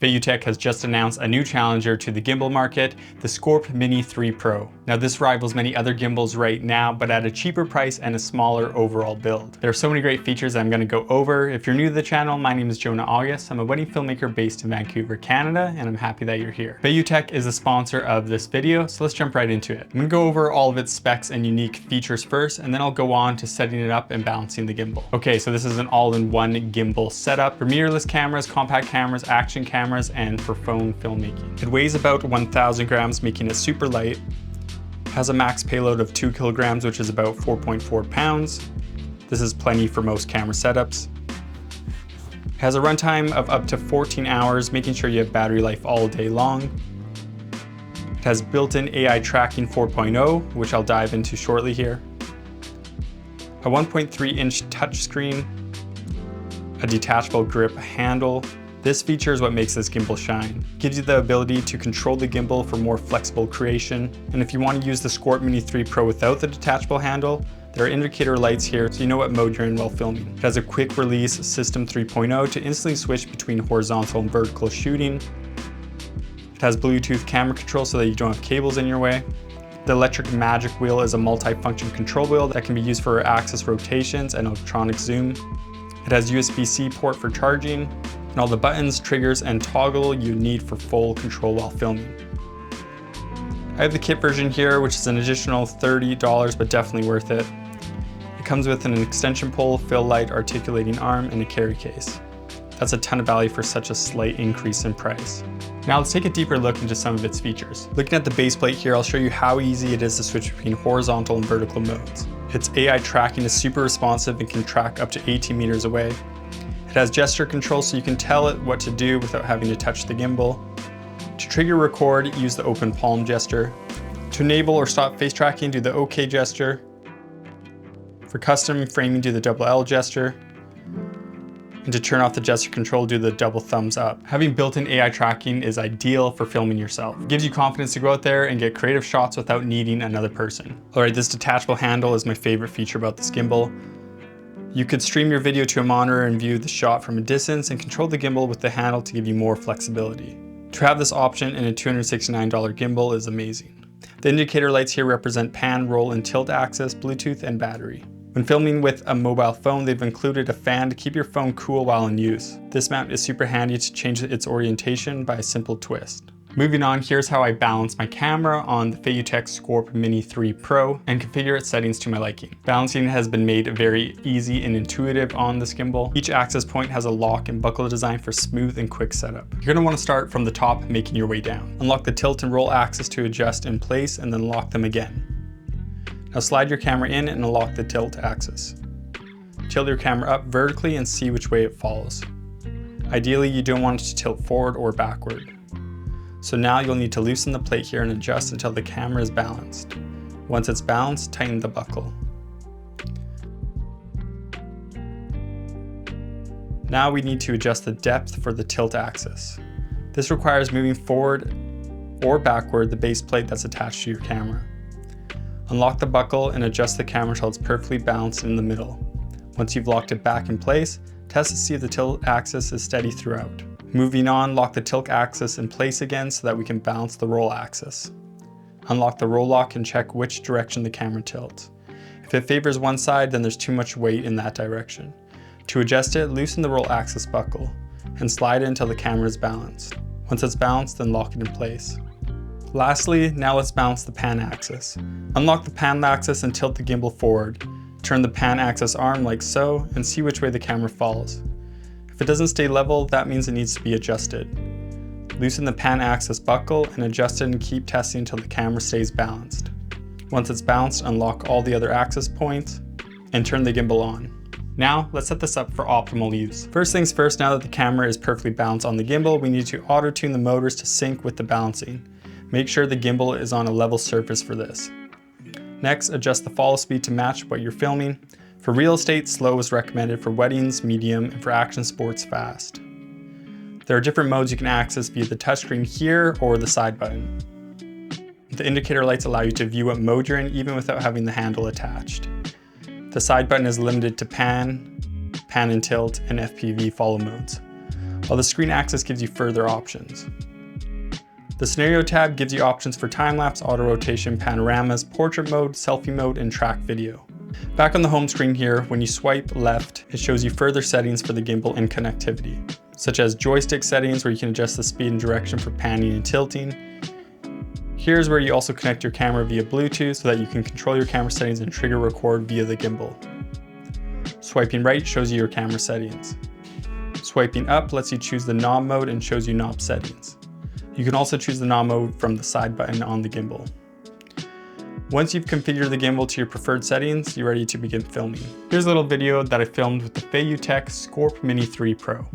Feiyu has just announced a new challenger to the gimbal market, the Scorp Mini 3 Pro. Now this rivals many other gimbals right now, but at a cheaper price and a smaller overall build. There are so many great features I'm going to go over. If you're new to the channel, my name is Jonah August. I'm a wedding filmmaker based in Vancouver, Canada, and I'm happy that you're here. Feiyu is a sponsor of this video, so let's jump right into it. I'm going to go over all of its specs and unique features first, and then I'll go on to setting it up and balancing the gimbal. Okay, so this is an all-in-one gimbal setup for mirrorless cameras, compact cameras, action cameras, and for phone filmmaking. It weighs about 1,000 grams, making it super light. It has a max payload of 2 kilograms, which is about 4.4 pounds. This is plenty for most camera setups. It has a runtime of up to 14 hours, making sure you have battery life all day long. It has built-in AI tracking 4.0, which I'll dive into shortly here. A 1.3-inch touchscreen, a detachable grip handle. This feature is what makes this gimbal shine. It gives you the ability to control the gimbal for more flexible creation. And if you want to use the Scorp Mini 3 Pro without the detachable handle, there are indicator lights here so you know what mode you're in while filming. It has a quick release system 3.0 to instantly switch between horizontal and vertical shooting. It has Bluetooth camera control so that you don't have cables in your way. The electric magic wheel is a multi-function control wheel that can be used for axis rotations and electronic zoom. It has USB-C port for charging, and all the buttons, triggers, and toggle you need for full control while filming. I have the kit version here, which is an additional $30, but definitely worth it. It comes with an extension pole, fill light, articulating arm, and a carry case. That's a ton of value for such a slight increase in price. Now let's take a deeper look into some of its features. Looking at the base plate here, I'll show you how easy it is to switch between horizontal and vertical modes. Its AI tracking is super responsive and can track up to 18 meters away. It has gesture control so you can tell it what to do without having to touch the gimbal. To trigger record, use the open palm gesture. To enable or stop face tracking, do the OK gesture. For custom framing, do the double L gesture. And to turn off the gesture control, do the double thumbs up. Having built-in AI tracking is ideal for filming yourself. It gives you confidence to go out there and get creative shots without needing another person. All right, this detachable handle is my favorite feature about this gimbal. You could stream your video to a monitor and view the shot from a distance and control the gimbal with the handle to give you more flexibility. To have this option in a $269 gimbal is amazing. The indicator lights here represent pan, roll, and tilt axis, Bluetooth, and battery. When filming with a mobile phone, they've included a fan to keep your phone cool while in use. This mount is super handy to change its orientation by a simple twist. Moving on, here's how I balance my camera on the Feiyu Scorp Mini 3 Pro and configure its settings to my liking. Balancing has been made very easy and intuitive on this gimbal. Each access point has a lock and buckle design for smooth and quick setup. You're going to want to start from the top, making your way down. Unlock the tilt and roll axis to adjust in place and then lock them again. Now slide your camera in and unlock the tilt axis. Tilt your camera up vertically and see which way it falls. Ideally, you don't want it to tilt forward or backward. So now you'll need to loosen the plate here and adjust until the camera is balanced. Once it's balanced, tighten the buckle. Now we need to adjust the depth for the tilt axis. This requires moving forward or backward the base plate that's attached to your camera. Unlock the buckle and adjust the camera until it's perfectly balanced in the middle. Once you've locked it back in place, test to see if the tilt axis is steady throughout. Moving on, lock the tilt axis in place again so that we can balance the roll axis. Unlock the roll lock and check which direction the camera tilts. If it favors one side, then there's too much weight in that direction. To adjust it, loosen the roll axis buckle and slide it until the camera is balanced. Once it's balanced, then lock it in place. Lastly, now let's balance the pan axis. Unlock the pan axis and tilt the gimbal forward. Turn the pan axis arm like so and see which way the camera falls. If it doesn't stay level, that means it needs to be adjusted. Loosen the pan axis buckle and adjust it and keep testing until the camera stays balanced. Once it's balanced, unlock all the other axis points and turn the gimbal on. Now, let's set this up for optimal use. First things first, now that the camera is perfectly balanced on the gimbal, we need to auto-tune the motors to sync with the balancing. Make sure the gimbal is on a level surface for this. Next, adjust the follow speed to match what you're filming. For real estate, slow is recommended. For weddings, medium, and for action sports, fast. There are different modes you can access via the touchscreen here or the side button. The indicator lights allow you to view what mode you're in even without having the handle attached. The side button is limited to pan and tilt, and FPV follow modes. while the screen axis gives you further options. The scenario tab gives you options for time-lapse, auto rotation, panoramas, portrait mode, selfie mode, and track video. Back on the home screen here, when you swipe left, it shows you further settings for the gimbal and connectivity, such as joystick settings where you can adjust the speed and direction for panning and tilting. Here's where you also connect your camera via Bluetooth so that you can control your camera settings and trigger record via the gimbal. Swiping right shows you your camera settings. Swiping up lets you choose the knob mode and shows you knob settings. You can also choose the knob mode from the side button on the gimbal. Once you've configured the gimbal to your preferred settings, you're ready to begin filming. Here's a little video that I filmed with the Feiyu Scorp Mini 3 Pro.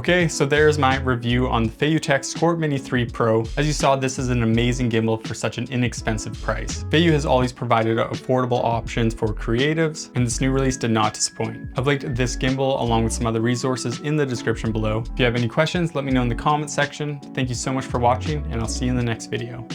Okay, so there's my review on the Feiyu Scorp Mini 3 Pro. As you saw, this is an amazing gimbal for such an inexpensive price. Feiyu has always provided affordable options for creatives, and this new release did not disappoint. I've linked this gimbal along with some other resources in the description below. If you have any questions, let me know in the comment section. Thank you so much for watching, and I'll see you in the next video.